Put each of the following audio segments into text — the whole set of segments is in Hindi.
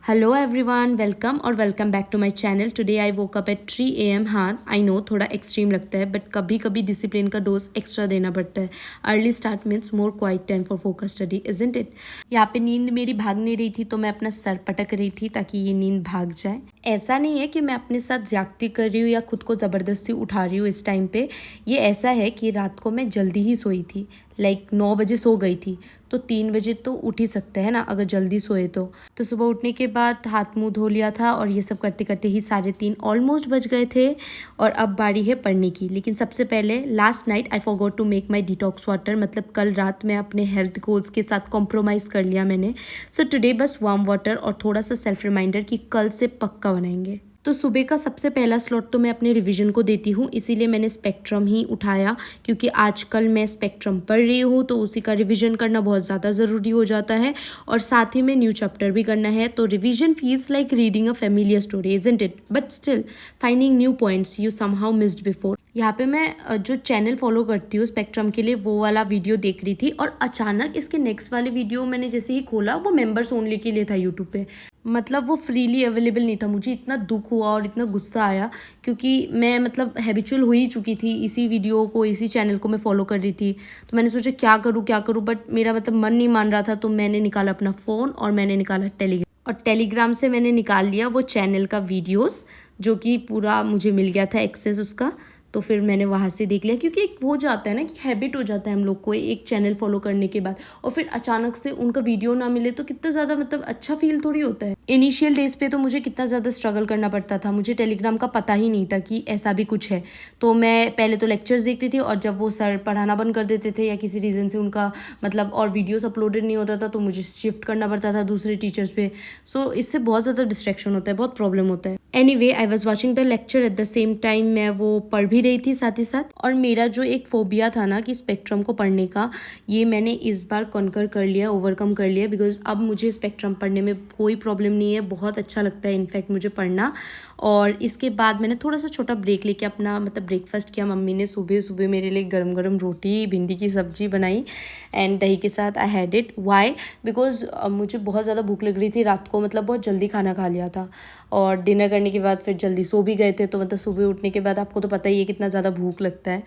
Hello everyone, welcome back to my channel. Today I woke up at 3 AM। हाँ, आई नो थोड़ा एक्सट्रीम लगता है, बट कभी कभी डिसिप्लिन का डोज एक्स्ट्रा देना पड़ता है। Early start means more quiet time for focus study, isn't it. यहाँ पे नींद मेरी भाग नहीं रही थी, तो मैं अपना सर पटक रही थी ताकि ये नींद भाग जाए। ऐसा नहीं है कि मैं अपने साथ ज्यादती कर रही हूँ या खुद को ज़बरदस्ती उठा रही हूँ इस टाइम पे। ये ऐसा है कि रात को मैं जल्दी ही सोई थी, लाइक 9 बजे सो गई थी, तो 3 बजे तो उठ ही सकते हैं ना अगर जल्दी सोए तो सुबह उठने के बाद हाथ मुंह धो लिया था और ये सब करते करते ही 3:30 ऑलमोस्ट बज गए थे। और अब बारी है पढ़ने की। लेकिन सबसे पहले last night I forgot to make my detox water, मतलब कल रात में अपने हेल्थ गोल्स के साथ कॉम्प्रोमाइज़ कर लिया मैंने। सो टुडे बस वार्म वाटर और थोड़ा सा सेल्फ रिमाइंडर कि कल से पक्का बनाएंगे। तो सुबह का सबसे पहला स्लॉट तो मैं अपने रिवीजन को देती हूँ, इसीलिए मैंने स्पेक्ट्रम ही उठाया, क्योंकि आजकल मैं स्पेक्ट्रम पढ़ रही हूँ तो उसी का रिवीजन करना बहुत ज़्यादा ज़रूरी हो जाता है। और साथ ही में न्यू चैप्टर भी करना है, तो revision feels like reading a familiar story, isn't it, but still finding new points you somehow missed before. यहाँ पे मैं जो चैनल फॉलो करती हूँ स्पेक्ट्रम के लिए, वो वाला वीडियो देख रही थी और अचानक इसके नेक्स्ट वाले वीडियो मैंने जैसे ही खोला, वो मेंबर्स ओनली के लिए था यूट्यूब पे। मतलब वो फ्रीली अवेलेबल नहीं था। मुझे इतना दुख हुआ और इतना गुस्सा आया, क्योंकि मैं मतलब हैबिचुअल हो ही चुकी थी, इसी वीडियो को इसी चैनल को मैं फॉलो कर रही थी। तो मैंने सोचा क्या करूँ, बट मेरा मतलब मन नहीं मान रहा था। तो मैंने निकाला अपना फ़ोन और मैंने निकाला टेलीग्राम, और टेलीग्राम से मैंने निकाल लिया वो चैनल का वीडियोस, जो कि पूरा मुझे मिल गया था एक्सेस उसका। तो फिर मैंने वहाँ से देख लिया, क्योंकि एक हो जाता है ना कि हैबिट हो जाता है हम लोग को एक चैनल फॉलो करने के बाद, और फिर अचानक से उनका वीडियो ना मिले तो कितना ज़्यादा मतलब अच्छा फील थोड़ी होता है। इनिशियल डेज पे तो मुझे कितना ज़्यादा स्ट्रगल करना पड़ता था, मुझे टेलीग्राम का पता ही नहीं था कि ऐसा भी कुछ है। तो मैं पहले तो लेक्चर्स देखती थी, और जब वो सर पढ़ाना बंद कर देते थे या किसी रीज़न से उनका मतलब और वीडियोस अपलोडेड नहीं होता था, तो मुझे शिफ्ट करना पड़ता था दूसरे टीचर्स पे। सो इससे बहुत ज़्यादा डिस्ट्रैक्शन होता है, बहुत प्रॉब्लम होता है। Anyway, I was watching the lecture at the same time मैं वो पढ़ भी रही थी साथ ही साथ। और मेरा जो एक फोबिया था ना कि स्पेक्ट्रम को पढ़ने का, ये मैंने इस बार कॉन्कर कर लिया, ओवरकम कर लिया, बिकॉज अब मुझे स्पेक्ट्रम पढ़ने में कोई प्रॉब्लम नहीं है, बहुत अच्छा लगता है इनफैक्ट मुझे पढ़ना। और इसके बाद मैंने थोड़ा सा छोटा ब्रेक लेके अपना मतलब ब्रेकफास्ट किया। मम्मी ने सुबह सुबह मेरे लिए गरम गरम रोटी भिंडी की सब्जी बनाई एंड दही के साथ। I had it. Why? Because मुझे बहुत ज़्यादा भूख लग रही थी रात को, मतलब बहुत जल्दी खाना खा लिया था, और डिनर करने के बाद फिर जल्दी सो भी गए थे। तो मतलब सुबह उठने के बाद आपको तो पता ही है कितना ज़्यादा भूख लगता है,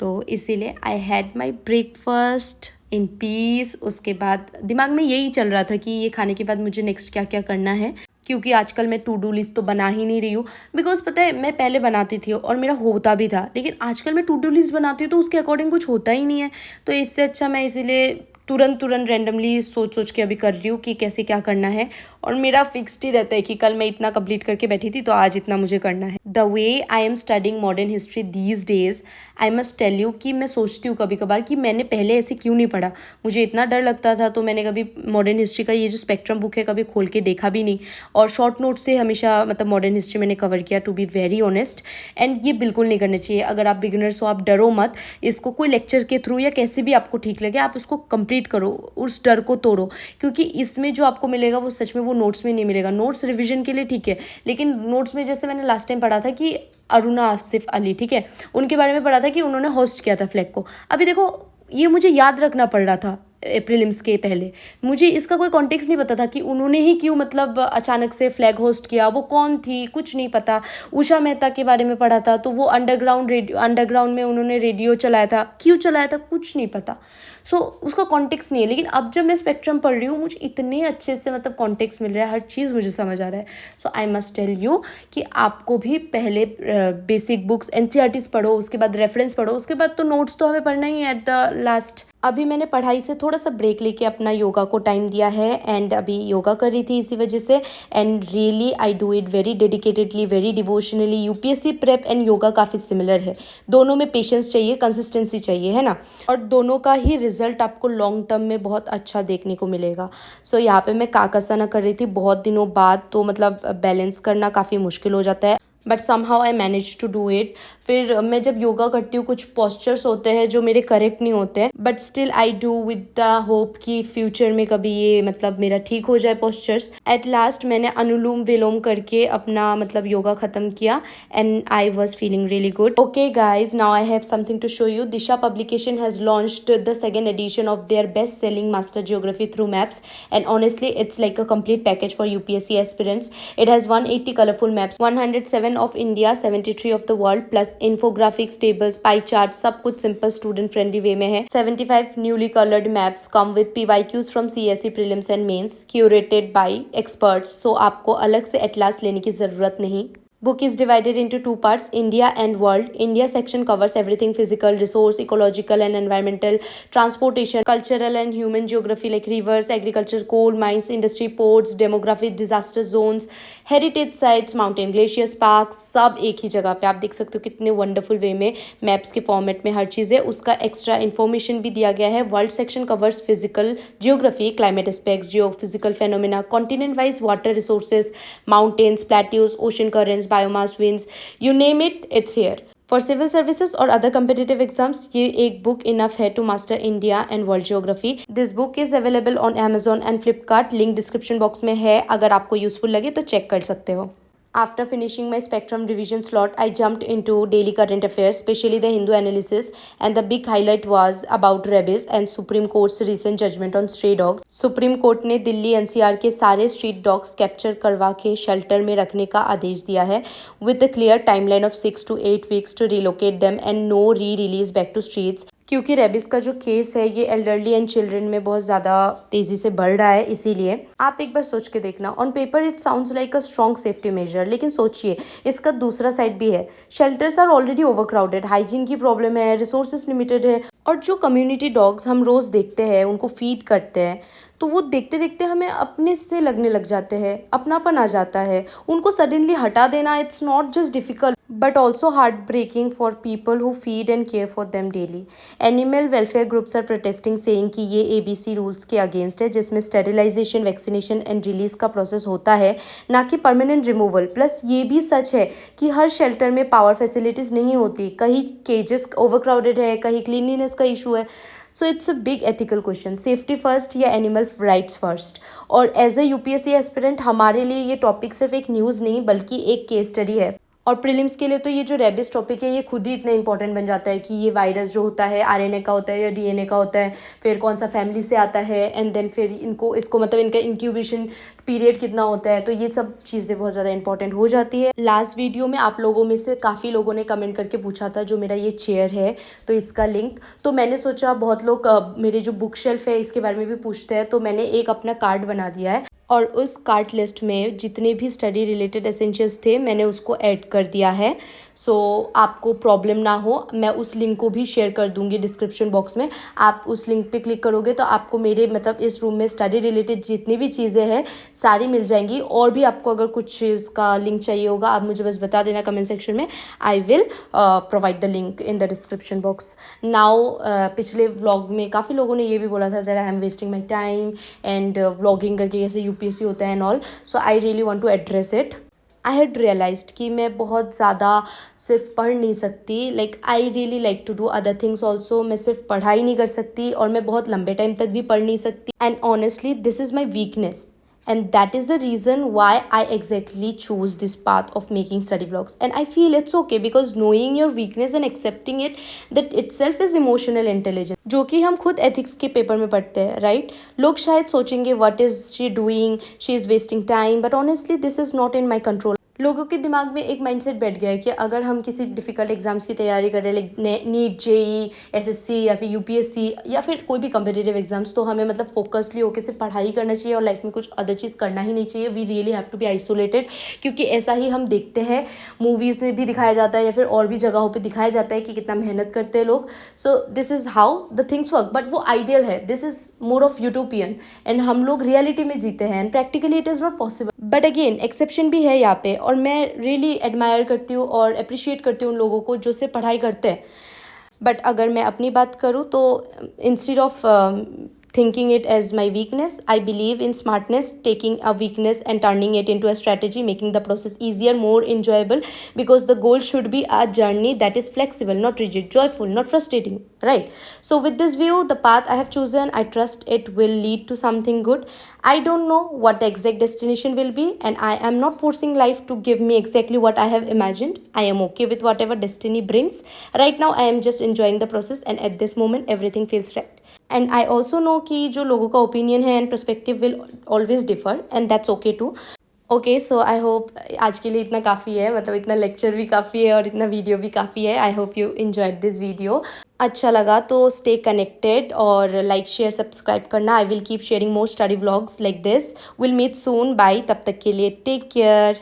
तो इसीलिए I had my breakfast in peace. उसके बाद दिमाग में यही चल रहा था कि ये खाने के बाद मुझे नेक्स्ट क्या क्या करना है, क्योंकि आजकल मैं टू डू लिस्ट तो बना ही नहीं रही हूँ। बिकॉज पता है, मैं पहले बनाती थी और मेरा होता भी था, लेकिन आजकल मैं टू डू लिस्ट बनाती हूँ तो उसके अकॉर्डिंग कुछ होता ही नहीं है। तो इससे अच्छा मैं इसीलिए तुरंत रैंडमली सोच के अभी कर रही हूँ कि कैसे क्या करना है। और मेरा फिक्स्ड ही रहता है कि कल मैं इतना कंप्लीट करके बैठी थी तो आज इतना मुझे करना है। The way I am studying modern history these days, I must tell you कि मैं सोचती हूँ कभी कभार कि मैंने पहले ऐसे क्यों नहीं पढ़ा। मुझे इतना डर लगता था, तो मैंने कभी मॉडर्न हिस्ट्री का ये जो स्पेक्ट्रम बुक है कभी खोल के देखा भी नहीं, और शॉर्ट नोट से हमेशा मतलब मॉडर्न हिस्ट्री मैंने कवर किया, to be very honest. And ये बिल्कुल नहीं करना चाहिए। अगर आप बिगिनर्स हो, आप डरो मत। इसको कोई लेक्चर के थ्रू या कैसे भी आपको ठीक लगे, आप उसको कंप्लीट करो, उस डर को तोड़ो, क्योंकि इसमें जो आपको मिलेगा वो सच में वो नोट्स में नहीं मिलेगा। नोट्स रिवीजन के लिए ठीक है, लेकिन नोट्स में जैसे मैंने लास्ट टाइम पढ़ा था कि अरुणा आसिफ अली, ठीक है, उनके बारे में पढ़ा था कि उन्होंने होस्ट किया था फ्लैग को। अभी देखो, ये मुझे याद रखना पड़ रहा था प्रीलिम्स के पहले। मुझे इसका कोई कॉन्टेक्स्ट नहीं पता था कि उन्होंने ही क्यों मतलब अचानक से फ्लैग होस्ट किया, वो कौन थी, कुछ नहीं पता। उषा मेहता के बारे में पढ़ा था, तो वो अंडरग्राउंड में उन्होंने रेडियो चलाया था, क्यों चलाया था कुछ नहीं पता। सो उसका कॉन्टेक्स्ट नहीं है। लेकिन अब जब मैं स्पेक्ट्रम पढ़ रही हूँ, मुझे इतने अच्छे से मतलब कॉन्टेक्स्ट मिल रहा है, हर चीज़ मुझे समझ आ रहा है। सो आई मस्ट टेल यू कि आपको भी पहले बेसिक बुक्स एनसीईआरटीज़ पढ़ो, उसके बाद रेफरेंस पढ़ो, उसके बाद तो नोट्स तो हमें पढ़ना ही है एट द लास्ट। अभी मैंने पढ़ाई से थोड़ा सा ब्रेक लेके अपना योगा को टाइम दिया है, एंड अभी योगा कर रही थी इसी वजह से। And really I do it very dedicatedly, very devotionally. UPSC prep and yoga काफ़ी सिमिलर है, दोनों में पेशेंस चाहिए, कंसिस्टेंसी चाहिए, है ना। और दोनों का ही रिजल्ट आपको लॉन्ग टर्म में बहुत अच्छा देखने को मिलेगा। सो यहाँ पे मैं काकासाना कर रही थी बहुत दिनों बाद, तो मतलब बैलेंस करना काफ़ी मुश्किल हो जाता है। But somehow I manage to do it. फिर मैं जब योगा करती हूँ कुछ पोस्चर्स होते हैं जो मेरे करेक्ट नहीं होते हैं, but still I do with the hope कि फ्यूचर में कभी ये मतलब मेरा ठीक हो जाए पोस्चर्स। एट लास्ट मैंने अनुलोम विलोम करके अपना मतलब योगा खत्म किया and I was feeling really good. Okay guys, now I have something to show you. Disha publication has launched the second edition of their best selling master geography through maps and honestly it's like a complete package for UPSC aspirants. It has 180 colorful maps, 107 of India, 73 of the world, plus infographics, tables, pie charts, सब कुछ simple student friendly way में है। 75 newly colored maps come with PYQs from CSE prelims and mains, curated by experts. So आपको अलग से atlas लेने की जरूरत नहीं। Book is divided into two parts, India and World. India section covers everything physical, resource, ecological and environmental, transportation, cultural and human geography like rivers, agriculture, coal mines, industry, ports, demography, disaster zones, heritage sites, mountain glaciers, parks, सब एक ही जगह पे आप देख सकते हो कितने वंडरफुल वे में मैप्स के फॉर्मेट में हर चीज़ है। उसका एक्स्ट्रा इन्फॉर्मेशन भी दिया गया है। World section covers physical geography, climate aspects, geo physical phenomena, continent wise water resources, mountains, plateaus, ocean currents, biomass, winds, you name it, it's here. For civil services और अदर कम्पिटेटिव एग्जाम्स ये एक बुक इनफ है to master India and world geography. This book is available on Amazon and Flipkart. Link description box में है, अगर आपको यूजफुल लगे तो चेक कर सकते हो। After finishing my spectrum division slot, I jumped into daily current affairs, especially the Hindu analysis, and the big highlight was about rabies and Supreme Court's recent judgment on stray dogs. Supreme Court ने दिल्ली NCR के सारे स्ट्रीट डॉग्स कैप्चर करवा के शेल्टर में रखने का आदेश दिया है with a clear timeline of 6 to 8 weeks to relocate them and no re-release back to streets. क्योंकि रेबिस का जो केस है ये एल्डरली एंड चिल्ड्रन में बहुत ज़्यादा तेज़ी से बढ़ रहा है, इसीलिए आप एक बार सोच के देखना। On paper it sounds like a strong safety measure, लेकिन सोचिए इसका दूसरा साइड भी है। Shelters are already overcrowded, hygiene की प्रॉब्लम है, रिसोर्सेज लिमिटेड है, और जो कम्युनिटी डॉग्स हम रोज़ देखते हैं, उनको फीड करते हैं, तो वो देखते देखते हमें अपने से लगने लग जाते हैं, अपनापन आ जाता है। उनको सडनली हटा देना it's not just difficult but also heart breaking for people who feed and care for them daily. Animal welfare groups are protesting saying कि ये ABC रूल्स के अगेंस्ट है, जिसमें स्टेरिलाइजेशन, वैक्सीनेशन एंड रिलीज का प्रोसेस होता है, ना कि परमानेंट रिमूवल। प्लस ये भी सच है कि हर शेल्टर में पावर फैसिलिटीज़ नहीं होती, कहीं केजेस ओवरक्राउडेड है, कहीं क्लीनलीनेस का इशू है। So it's a big ethical question, safety first या एनिमल राइट्स फर्स्ट। और एज ए UPSC एस्पिरेंट हमारे लिए ये टॉपिक सिर्फ एक न्यूज़ नहीं बल्कि एक केस स्टडी है। और प्रीलिम्स के लिए तो ये जो रेबिस टॉपिक है ये खुद ही इतना इंपॉर्टेंट बन जाता है कि ये वायरस जो होता है RNA का होता है या DNA का होता है, फिर कौन सा फैमिली से आता है, एंड देन फिर इसको मतलब इनका इंक्यूबेशन पीरियड कितना होता है, तो ये सब चीज़ें बहुत ज़्यादा इंपॉर्टेंट हो जाती है। लास्ट वीडियो में आप लोगों में से काफ़ी लोगों ने कमेंट करके पूछा था जो मेरा ये चेयर है तो इसका लिंक, तो मैंने सोचा बहुत लोग मेरे जो बुक शेल्फ है इसके बारे में भी पूछते हैं, तो मैंने एक अपना कार्ड बना दिया है और उस कार्ट लिस्ट में जितने भी स्टडी रिलेटेड एसेंशियल्स थे मैंने उसको ऐड कर दिया है। सो आपको प्रॉब्लम ना हो, मैं उस लिंक को भी शेयर कर दूंगी डिस्क्रिप्शन बॉक्स में। आप उस लिंक पे क्लिक करोगे तो आपको मेरे मतलब इस रूम में स्टडी रिलेटेड जितनी भी चीज़ें हैं सारी मिल जाएंगी। और भी आपको अगर कुछ चीज़ का लिंक चाहिए होगा आप मुझे बस बता देना कमेंट सेक्शन में, I will provide the link in the description box. Now पिछले व्लॉग में काफ़ी लोगों ने ये भी बोला था that I am wasting my time and vlogging करके कैसे UPSC होता है and all, so I really want to address it. I had realised कि मैं बहुत ज़्यादा सिर्फ पढ़ नहीं सकती, like I really like to do other things also. मैं सिर्फ पढ़ाई नहीं कर सकती और मैं बहुत लंबे टाइम तक भी पढ़ नहीं सकती, and honestly this is my weakness and that is the reason why I exactly choose this path of making study vlogs, and I feel it's okay because knowing your weakness and accepting it, that itself is emotional intelligence, जो कि हम खुद ethics के पेपर में पढ़ते हैं, right? लोग शायद सोचेंगे what is she doing, she is wasting time, but honestly this is not in my control. लोगों के दिमाग में एक माइंडसेट बैठ गया है कि अगर हम किसी डिफ़िकल्ट एग्जाम्स की तैयारी कर रहे हैं लाइक नीट, JEE, SSC या फिर UPSC या फिर कोई भी कम्पिटिटिव एग्जाम्स, तो हमें मतलब फोकसली होकर सिर्फ पढ़ाई करना चाहिए और लाइफ में कुछ अदर चीज़ करना ही नहीं चाहिए। We really have to be isolated, क्योंकि ऐसा ही हम देखते हैं, मूवीज़ में भी दिखाया जाता है या फिर और भी जगहों पर दिखाया जाता है कि कितना मेहनत करते हैं लोग। So this is how the things work, but वो आइडियल है, this is more of utopian, and हम लोग रियलिटी में जीते हैं and practically it is not possible. But again exception भी है यहाँ पे, और मैं रियली एडमायर करती हूँ और अप्रिशिएट करती हूँ उन लोगों को जो सिर्फ पढ़ाई करते हैं। बट अगर मैं अपनी बात करूँ तो instead of thinking it as my weakness. I believe in smartness, taking a weakness and turning it into a strategy, making the process easier, more enjoyable, because the goal should be a journey that is flexible, not rigid, joyful, not frustrating, right? So, with this view, the path I have chosen, I trust it will lead to something good. I don't know what the exact destination will be, and I am not forcing life to give me exactly what I have imagined. I am okay with whatever destiny brings. Right now, I am just enjoying the process, and at this moment, everything feels right. And I also know कि जो लोगों का ओपिनियन है and perspective will always differ and that's okay too. Okay, so I hope आज के लिए इतना काफ़ी है, मतलब इतना लेक्चर भी काफ़ी है और इतना वीडियो भी काफ़ी है. I hope you enjoyed this video. अच्छा लगा तो स्टे कनेक्टेड और लाइक शेयर सब्सक्राइब करना. I will keep sharing more study vlogs like this. Will meet soon. Bye. तब तक के लिए टेक केयर.